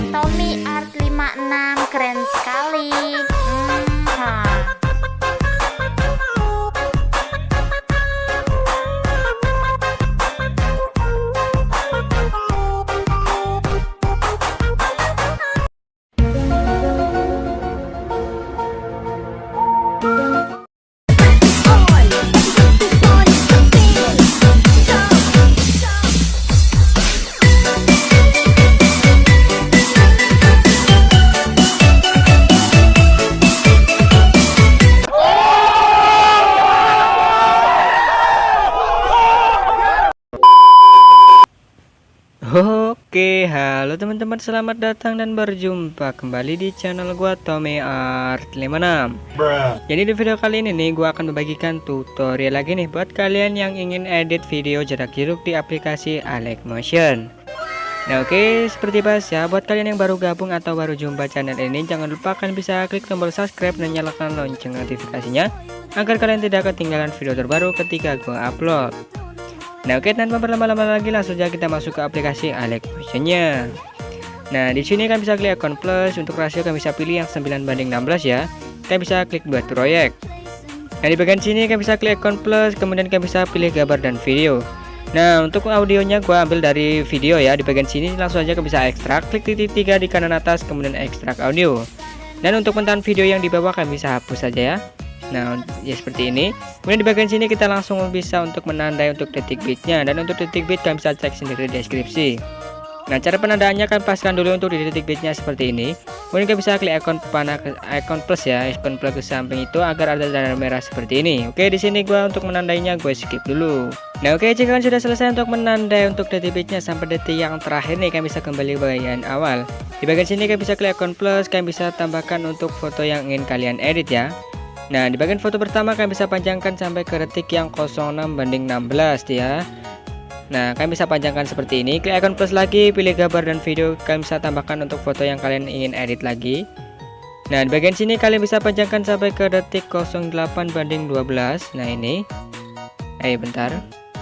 Tommy Art 56 keren sekali. Ha. Oke, halo teman-teman, selamat datang dan berjumpa kembali di channel gua Tommy Art 56. Jadi di video kali ini nih gua akan membagikan tutorial lagi nih buat kalian yang ingin edit video jarak jauh di aplikasi Motion. Nah oke, seperti biasa buat kalian yang baru gabung atau baru jumpa channel ini, jangan lupa kalian bisa klik tombol subscribe dan nyalakan lonceng notifikasinya agar kalian tidak ketinggalan video terbaru ketika gua upload. Nah oke, tanpa berlama-lama lagi langsung saja kita masuk ke aplikasi Motion-nya. Nah di sini kan bisa klik akun plus, untuk rasio kan bisa pilih yang 9:16 ya. Kalian bisa klik buat proyek. Nah di bagian sini kan bisa klik akun plus, kemudian kan bisa pilih gambar dan video. Nah untuk audionya gua ambil dari video ya. Di bagian sini langsung aja kan bisa ekstrak, klik titik 3 di kanan atas, kemudian ekstrak audio. Dan untuk pentahan video yang di bawah kan bisa hapus saja ya. Nah ya seperti ini. Kemudian di bagian sini kita langsung bisa untuk menandai untuk detik bitnya, dan untuk detik bit kalian bisa cek sendiri di deskripsi. Nah cara penandaannya kan paskan dulu untuk di detik bitnya seperti ini. Kemudian kalian bisa klik ikon plus ya, ikon plus ke samping itu agar ada tanda merah seperti ini. Oke, di sini gua untuk menandainya gue skip dulu. Nah oke, jika kalian sudah selesai untuk menandai untuk detik bitnya sampai detik yang terakhir nih, kalian bisa kembali ke bagian awal. Di bagian sini kalian bisa klik ikon plus, kalian bisa tambahkan untuk foto yang ingin kalian edit ya. Nah di bagian foto pertama kalian bisa panjangkan sampai ke detik yang 06:16 ya. Nah kalian bisa panjangkan seperti ini, klik icon plus lagi, pilih gambar dan video, kalian bisa tambahkan untuk foto yang kalian ingin edit lagi. Nah di bagian sini kalian bisa panjangkan sampai ke detik 08:12. Nah ini bentar,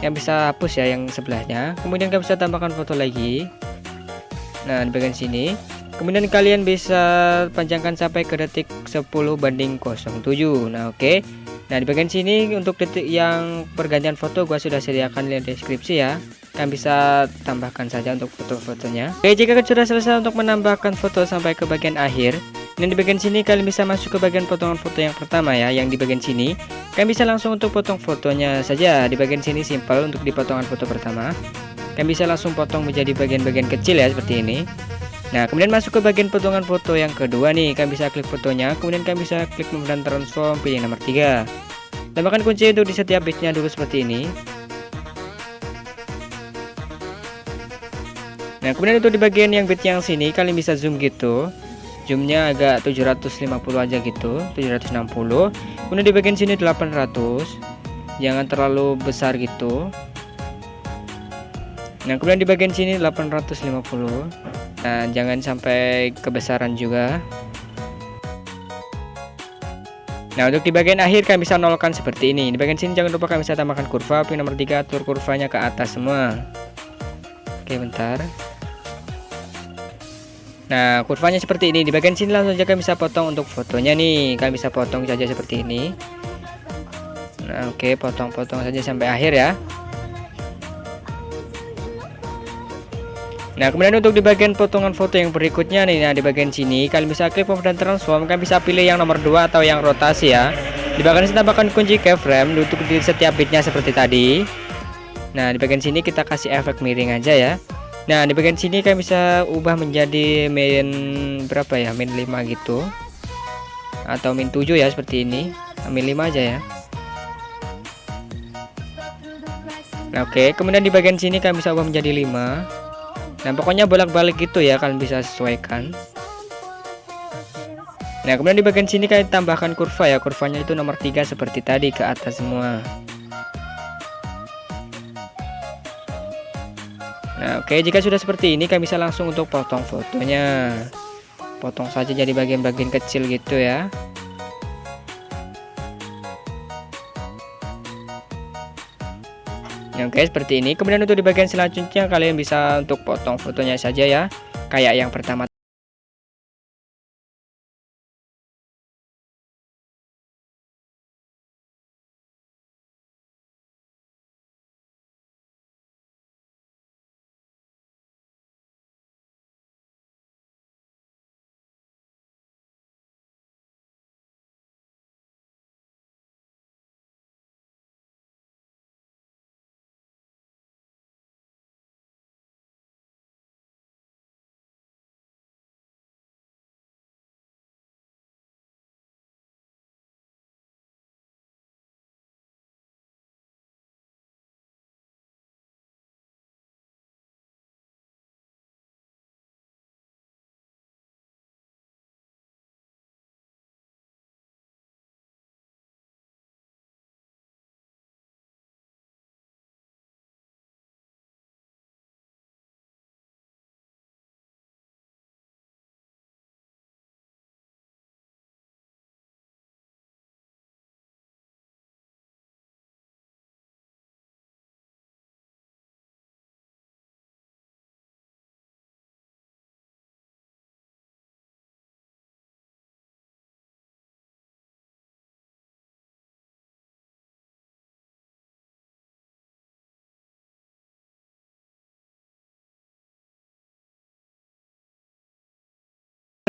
yang bisa hapus ya yang sebelahnya, kemudian kalian bisa tambahkan foto lagi. Nah di bagian sini kemudian kalian bisa panjangkan sampai ke detik 10:07. Nah oke. Nah di bagian sini untuk detik yang pergantian foto gua sudah sediakan di deskripsi ya. Kalian bisa tambahkan saja untuk foto-fotonya. Oke, jika kalian sudah selesai untuk menambahkan foto sampai ke bagian akhir, dan di bagian sini kalian bisa masuk ke bagian potongan foto yang pertama ya, yang di bagian sini. Kalian bisa langsung untuk potong fotonya saja. Di bagian sini simple untuk di potongan foto pertama. Kalian bisa langsung potong menjadi bagian-bagian kecil ya seperti ini. Nah kemudian masuk ke bagian potongan foto yang kedua nih, kalian bisa klik fotonya, kemudian kalian bisa klik pembuatan transform, pilih nomor 3. Tambahkan kunci untuk di setiap bitnya dulu seperti ini. Nah kemudian untuk di bagian yang bit yang sini kalian bisa zoom gitu, zoomnya agak 750 aja gitu, 760. Kemudian di bagian sini 800, jangan terlalu besar gitu. Nah kemudian di bagian sini 850. Nah jangan sampai kebesaran juga. Nah untuk di bagian akhir kalian bisa nolkan seperti ini. Di bagian sini jangan lupa kalian bisa tambahkan kurva, pilih nomor 3, atur kurvanya ke atas semua. Oke bentar. Nah kurvanya seperti ini. Di bagian sini langsung saja kalian bisa potong untuk fotonya nih. Kalian bisa potong saja seperti ini. Nah oke, potong-potong saja sampai akhir ya. Nah kemudian untuk di bagian potongan foto yang berikutnya nih, nah di bagian sini kalian bisa klik pembuatan transform, kalian bisa pilih yang nomor 2 atau yang rotasi ya. Di bagian sini tambahkan kunci keyframe untuk di setiap bitnya seperti tadi. Nah di bagian sini kita kasih efek miring aja ya. Nah di bagian sini kalian bisa ubah menjadi min berapa ya, min 5 gitu, atau min 7 ya seperti ini, min 5 aja ya. Nah oke, kemudian di bagian sini kalian bisa ubah menjadi 5. Nah pokoknya bolak-balik gitu ya, kalian bisa sesuaikan. Nah kemudian di bagian sini kalian tambahkan kurva ya, kurvanya itu nomor 3 seperti tadi ke atas semua. Nah oke, jika sudah seperti ini kalian bisa langsung untuk potong fotonya. Potong saja jadi bagian-bagian kecil gitu ya. Oke seperti ini. Kemudian untuk di bagian selanjutnya kalian bisa untuk potong fotonya saja ya, kayak yang pertama.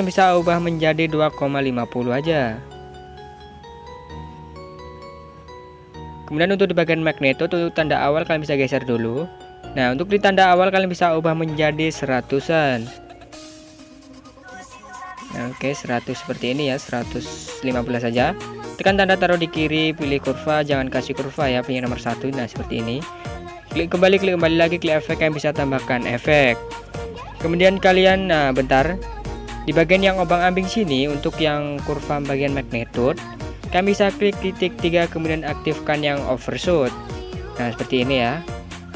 bisa ubah menjadi 2,50 aja. Kemudian untuk di bagian magneto, untuk tanda awal kalian bisa geser dulu. Nah, untuk di tanda awal kalian bisa ubah menjadi 100-an. Nah, oke, 100 seperti ini ya, 115 saja. Tekan tanda taruh di kiri, pilih kurva, jangan kasih kurva ya, pilih nomor 1. Nah, seperti ini. Klik kembali lagi, klik efek, kalian bisa tambahkan efek. Kemudian kalian, nah bentar, di bagian yang obang-ambing sini, untuk yang kurva bagian magnitude, kalian bisa klik titik 3, kemudian aktifkan yang overshoot. Nah, seperti ini ya.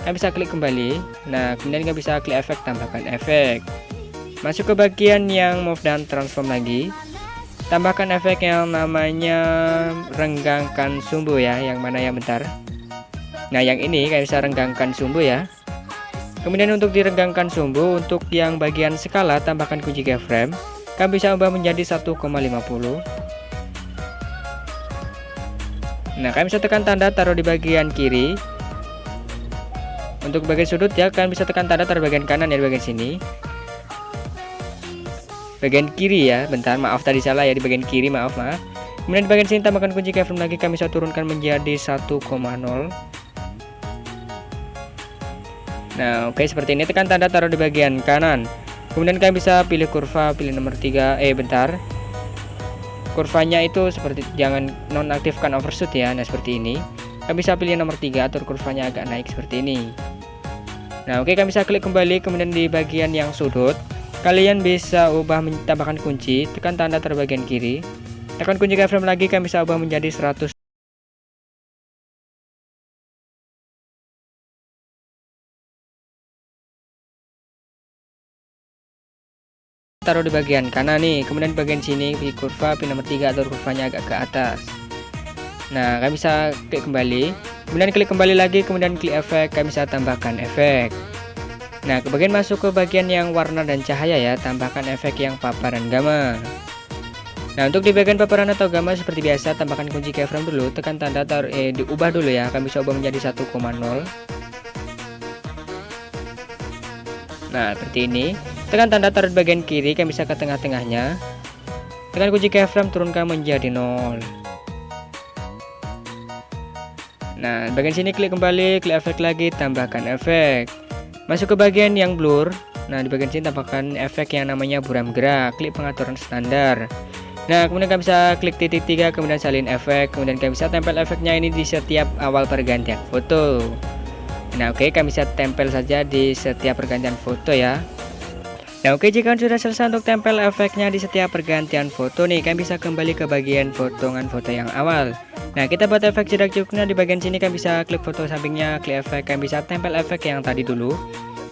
Kalian bisa klik kembali. Nah, kemudian kalian bisa klik efek, tambahkan efek. Masuk ke bagian yang move dan transform lagi. Tambahkan efek yang namanya renggangkan sumbu ya. Yang mana ya, bentar. Nah, yang ini kalian bisa renggangkan sumbu ya. Kemudian untuk direnggangkan sumbu, untuk yang bagian skala tambahkan kunci keyframe. Kalian bisa ubah menjadi 1,50. Nah, kalian bisa tekan tanda taruh di bagian kiri. Untuk bagian sudut ya, kalian bisa tekan tanda taruh bagian kanan ya, di bagian sini. Bagian kiri ya, bentar, maaf tadi salah ya, di bagian kiri, maaf. Kemudian di bagian sini tambahkan kunci keyframe lagi, kalian bisa turunkan menjadi 1,0. Nah, oke, seperti ini. Tekan tanda taruh di bagian kanan. Kemudian kalian bisa pilih kurva, pilih nomor 3. Bentar. Kurvanya itu seperti, jangan nonaktifkan overshoot ya. Nah, seperti ini. Kalian bisa pilih nomor 3, atur kurvanya agak naik seperti ini. Nah, oke, kalian bisa klik kembali. Kemudian di bagian yang sudut, kalian bisa ubah tambahkan kunci, tekan tanda taruh bagian kiri. Tekan kunci keyframe lagi, kalian bisa ubah menjadi 100. Taruh di bagian kanan nih. Kemudian di bagian sini pilih kurva, pilih nomor 3, atur kurvanya agak ke atas. Nah, kalian bisa klik kembali. Kemudian klik kembali lagi, kemudian klik efek, kalian bisa tambahkan efek. Nah, ke bagian masuk ke bagian yang warna dan cahaya ya, tambahkan efek yang paparan gamma. Nah, untuk di bagian paparan atau gamma seperti biasa, tambahkan kunci keyframe dulu, tekan tanda taruh, diubah dulu ya, kalian bisa ubah menjadi 1,0. Nah, seperti ini. Tekan tanda taruh di bagian kiri, kalian bisa ke tengah-tengahnya. Tekan kunci keyframe, turunkan menjadi 0. Nah, bagian sini klik kembali, klik efek lagi, tambahkan efek. Masuk ke bagian yang blur. Nah, di bagian sini tambahkan efek yang namanya buram gerak, klik pengaturan standar. Nah, kemudian kalian bisa klik titik 3, kemudian salin efek, kemudian kalian bisa tempel efeknya ini di setiap awal pergantian foto. Nah, oke, kalian bisa tempel saja di setiap pergantian foto ya. Nah, oke, jika sudah selesai untuk tempel efeknya di setiap pergantian foto nih, kalian bisa kembali ke bagian potongan foto yang awal. Nah, kita buat efek jedak juknya di bagian sini, kalian bisa klik foto sampingnya, klik efek, kalian bisa tempel efek yang tadi dulu.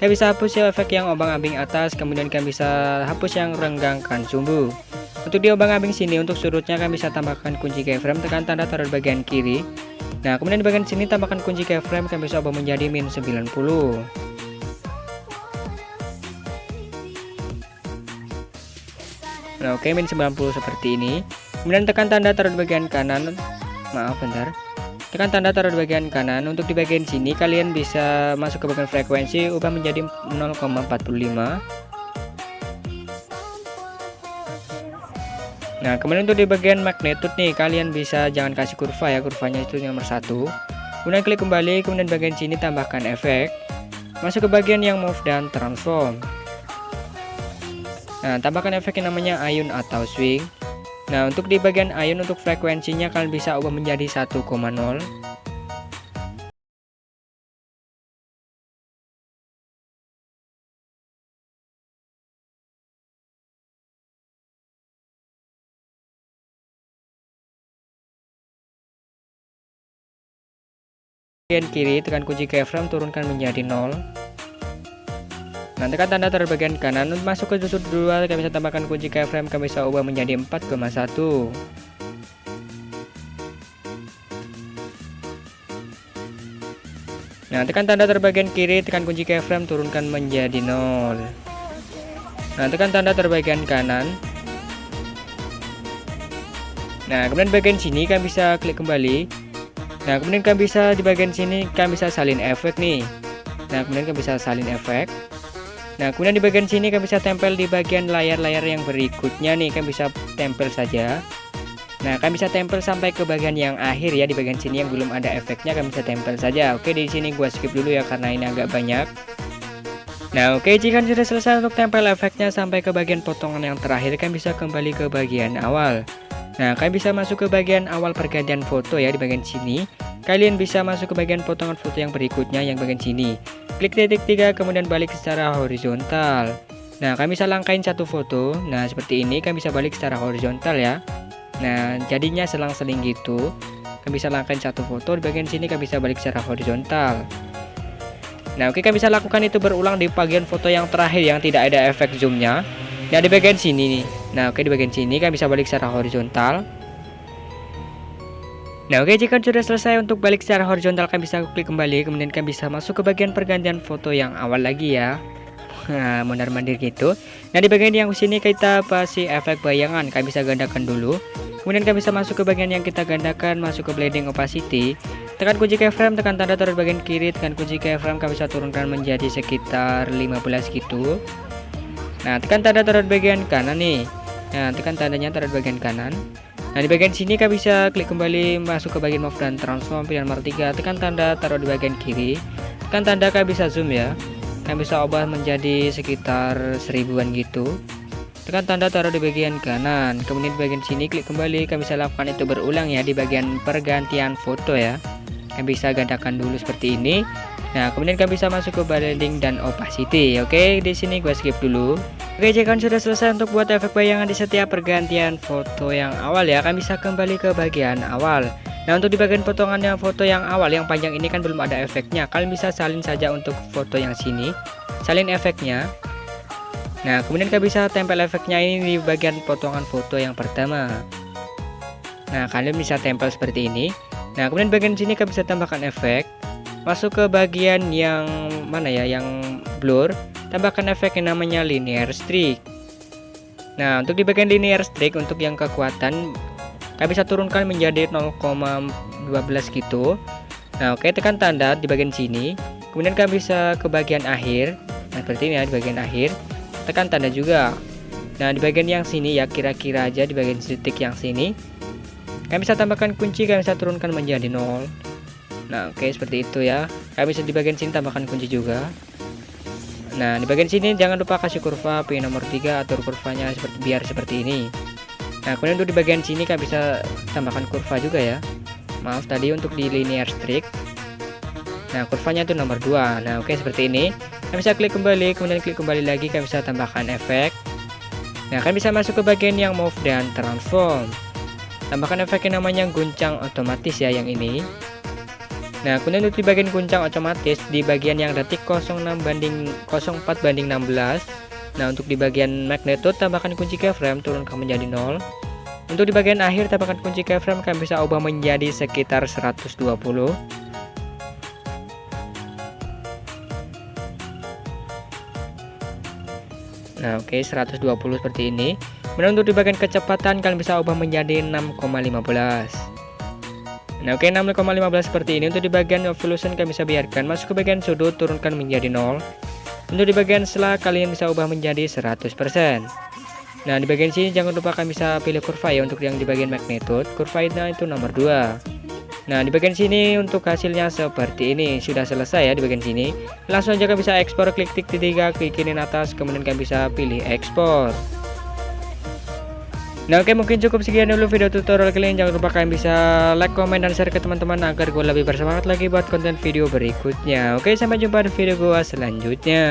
Kalian bisa hapus ya efek yang obang-ambing atas, kemudian kalian bisa hapus yang renggangkan sumbu. Untuk di obang-ambing sini, untuk sudutnya kalian bisa tambahkan kunci keyframe, tekan tanda taruh di bagian kiri. Nah, kemudian di bagian sini tambahkan kunci keyframe, kalian bisa ubah menjadi -90. Nah, oke, -90 seperti ini. Kemudian tekan tanda taruh di bagian kanan. Maaf, bentar. Tekan tanda taruh di bagian kanan. Untuk di bagian sini kalian bisa masuk ke bagian frekuensi, ubah menjadi 0,45. Nah, kemudian untuk di bagian magnitude nih, kalian bisa jangan kasih kurva ya, kurvanya itu nomor 1. Kemudian klik kembali, kemudian bagian sini tambahkan efek. Masuk ke bagian yang move dan transform. Nah, tambahkan efek yang namanya ayun atau swing. Nah, untuk di bagian ayun, untuk frekuensinya kalian bisa ubah menjadi 1,0. Bagian kiri, tekan kunci keyframe, turunkan menjadi 0. Nah, tekan tanda taruh bagian kanan. Untuk masuk ke sudut 2, kalian bisa tambahkan kunci keyframe, kalian bisa ubah menjadi 4,1. Nah, tekan tanda taruh bagian kiri, tekan kunci keyframe, turunkan menjadi 0. Nah, tekan tanda taruh bagian kanan. Nah, kemudian bagian sini kalian bisa klik kembali. Nah, kemudian kalian bisa di bagian sini kalian bisa salin efek nih. Nah, kemudian kalian bisa salin efek. Nah, kemudian di bagian sini kalian bisa tempel di bagian layar-layar yang berikutnya nih, kalian bisa tempel saja. Nah, kalian bisa tempel sampai ke bagian yang akhir ya, di bagian sini yang belum ada efeknya kalian bisa tempel saja. Oke, di sini gua skip dulu ya karena ini agak banyak. Nah, oke, jika sudah selesai untuk tempel efeknya sampai ke bagian potongan yang terakhir, kalian bisa kembali ke bagian awal. Nah, kalian bisa masuk ke bagian awal pergantian foto ya, di bagian sini. Kalian bisa masuk ke bagian potongan foto yang berikutnya yang bagian sini. Klik titik 3 kemudian balik secara horizontal. Nah, kalian bisa langkain satu foto. Nah, seperti ini kalian bisa balik secara horizontal ya. Nah, jadinya selang-seling gitu. Kalian bisa langkain satu foto, di bagian sini kalian bisa balik secara horizontal. Nah, oke, kalian bisa lakukan itu berulang di bagian foto yang terakhir yang tidak ada efek zoomnya. Nah, di bagian sini nih. Nah, oke, di bagian sini kalian bisa balik secara horizontal. Nah, oke, jika sudah selesai untuk balik secara horizontal, kalian bisa klik kembali, kemudian kalian bisa masuk ke bagian pergantian foto yang awal lagi ya. Nah, mondar-mandir gitu. Nah, di bagian yang sini kita kasih efek bayangan, kalian bisa gandakan dulu. Kemudian kalian bisa masuk ke bagian yang kita gandakan, masuk ke blending opacity. Tekan kunci keyframe, tekan tanda taruh bagian kiri, tekan kunci keyframe, kalian bisa turunkan menjadi sekitar 15 gitu. Nah, tekan tanda taruh bagian kanan nih. Nah, tekan tandanya taruh bagian kanan. Nah, di bagian sini kalian bisa klik kembali masuk ke bagian move dan transform, pilihan nomor 3, tekan tanda taruh di bagian kiri. Tekan tanda kalian bisa zoom ya. Kalian bisa ubah menjadi sekitar 1000-an gitu. Tekan tanda taruh di bagian kanan. Kemudian di bagian sini klik kembali, kalian bisa lakukan itu berulang ya di bagian pergantian foto ya. Kalian bisa gandakan dulu seperti ini. Nah, kemudian kalian bisa masuk ke blending dan opacity. Oke, di sini gua skip dulu. Oke, jika sudah selesai untuk buat efek bayangan di setiap pergantian foto yang awal ya, kalian bisa kembali ke bagian awal. Nah, untuk di bagian potongannya foto yang awal yang panjang ini kan belum ada efeknya. Kalian bisa salin saja untuk foto yang sini. Salin efeknya. Nah, kemudian kalian bisa tempel efeknya ini di bagian potongan foto yang pertama. Nah, kalian bisa tempel seperti ini. Nah, kemudian bagian sini kalian bisa tambahkan efek. Masuk ke bagian yang mana ya, yang blur. Tambahkan efek yang namanya linear streak. Nah, untuk di bagian linear streak untuk yang kekuatan kalian bisa turunkan menjadi 0,12 gitu. Nah, oke, tekan tanda di bagian sini. Kemudian kalian bisa ke bagian akhir. Nah, seperti ini ya, di bagian akhir. Tekan tanda juga. Nah, di bagian yang sini ya, kira-kira aja di bagian titik yang sini. Kalian bisa tambahkan kunci, kalian bisa turunkan menjadi 0. Nah, oke, seperti itu ya. Kalian bisa di bagian sini tambahkan kunci juga. Nah, di bagian sini jangan lupa kasih kurva pin nomor 3, atur kurvanya biar seperti ini. Nah, kemudian untuk di bagian sini kalian bisa tambahkan kurva juga ya. Maaf tadi untuk di linear streak. Nah, kurvanya itu nomor 2. Nah, oke, seperti ini. Kalian bisa klik kembali, kemudian klik kembali lagi, kalian bisa tambahkan efek. Nah, kalian bisa masuk ke bagian yang move dan transform. Tambahkan efek yang namanya guncang otomatis ya yang ini. Nah, kemudian untuk di bagian guncang otomatis di bagian yang detik 04/16. Nah, untuk di bagian magnitude tambahkan kunci keyframe, turunkan menjadi 0. Untuk di bagian akhir tambahkan kunci keyframe, kalian bisa ubah menjadi sekitar 120. Nah, oke, 120 seperti ini. Kemudian untuk di bagian kecepatan kalian bisa ubah menjadi 6,15. Nah, oke, 6,15 seperti ini. Untuk di bagian evolution kalian bisa biarkan masuk ke bagian sudut, turunkan menjadi 0. Untuk di bagian selah kalian bisa ubah menjadi 100%. Nah, di bagian sini jangan lupa kalian bisa pilih kurva ya untuk yang di bagian magnitude. Kurvanya itu nomor 2. Nah, di bagian sini untuk hasilnya seperti ini. Sudah selesai ya di bagian sini. Langsung aja kalian bisa ekspor, klik titik 3, klikin atas, kemudian kalian bisa pilih ekspor. Nah, oke, mungkin cukup sekian dulu video tutorial kali ini. Jangan lupa kalian bisa like, komen, dan share ke teman-teman agar gue lebih bersemangat lagi buat konten video berikutnya. Oke, sampai jumpa di video gue selanjutnya.